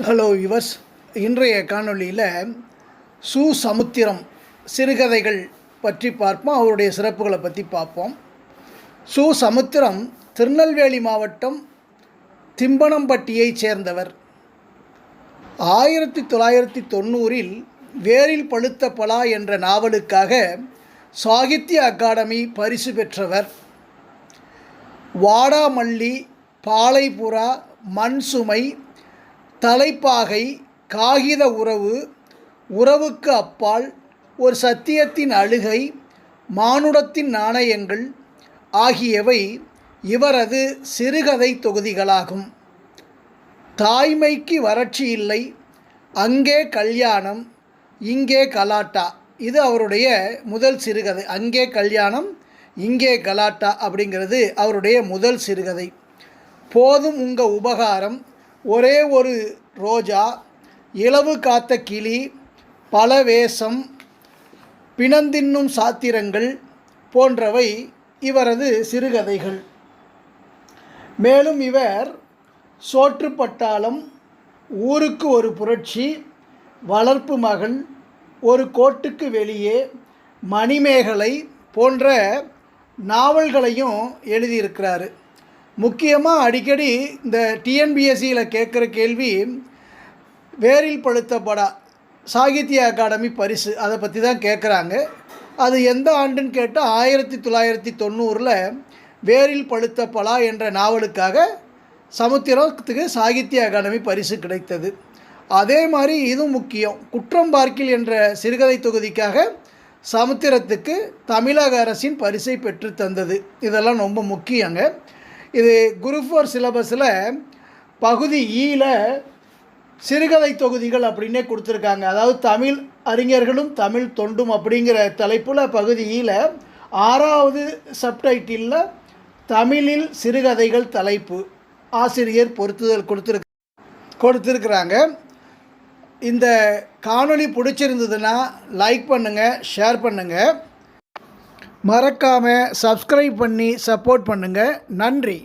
Hello yours, இன்றைய காணொளியில் சமுத்திரம் சிறுகதைகள் பற்றி பார்ப்போம். அவருடைய சிறப்புகளை பற்றி பார்ப்போம். சமுத்திரம் திருநெல்வேலி மாவட்டம் திம்பனம்பட்டியைச் சேர்ந்தவர். 1990 வேரில் பழுத்த பலா என்ற நாவலுக்காக சாகித்ய அகாடமி பரிசு பெற்றவர். வாடாமல்லி, பாலைப்புறா, மண்சுமை, தலைப்பாகை, காகித உறவு, உறவுக்கு அப்பால், ஒரு சத்தியத்தின் அழுகை, மானுடத்தின் நாணயங்கள் ஆகியவை இவரது சிறுகதை தொகுதிகளாகும். தாய்மைக்கு வறட்சி இல்லை, அங்கே கல்யாணம், இங்கே கலாட்டா, இது அவருடைய முதல் சிறுகதை. அங்கே கல்யாணம், இங்கே கலாட்டா அப்படிங்கிறது அவருடைய முதல் சிறுகதை. போதும் உங்க உபகாரம், ஒரே ஒரு ரோஜா, இலவு காத்த கிளி, பல வேஷம், பிணந்தின்னும் சாத்திரங்கள் போன்றவை இவரது சிறுகதைகள். மேலும் இவர் சோற்றுப்பட்டாளம், ஊருக்கு ஒரு புரட்சி, வளர்ப்பு மகன், ஒரு கோட்டுக்கு வெளியே, மணிமேகலை போன்ற நாவல்களையும் எழுதியிருக்கிறாரு. முக்கியமாக அடிக்கடி இந்த டிஎன்பிஎஸ்சியில் கேட்குற கேள்வி வேரில் பழுத்த பலா சாகித்ய அகாடமி பரிசு, அதை பற்றி தான் கேட்குறாங்க. அது எந்த ஆண்டுன்னு கேட்டால் 1990 வேரில் பழுத்த பலா என்ற நாவலுக்காக சமுத்திரத்துக்கு சாகித்ய அகாடமி பரிசு கிடைத்தது. அதே மாதிரி இதுவும் முக்கியம், குற்றம் பார்க்கில் என்ற சிறுகதை தொகுதிக்காக சமுத்திரத்துக்கு தமிழக அரசின் பரிசை பெற்று தந்தது. இதெல்லாம் ரொம்ப முக்கியங்க. இது குரூப் 4 சிலபஸில் பகுதி ஈல சிறுகதை தொகுதிகள் அப்படின்னே கொடுத்துருக்காங்க. அதாவது தமிழ் அறிஞர்களும் தமிழ் தொண்டும் அப்படிங்கிற தலைப்பில் பகுதி ஈல 6வது சப்டைட்டிலில் தமிழில் சிறுகதைகள் தலைப்பு ஆசிரியர் பொருத்துதல் கொடுத்துருக்குறாங்க. இந்த காணொளி பிடிச்சிருந்ததுன்னா லைக் பண்ணுங்கள், ஷேர் பண்ணுங்கள், மறக்காமல் சப்ஸ்கிரைப் பண்ணி சப்போர்ட் பண்ணுங்கள். நன்றி.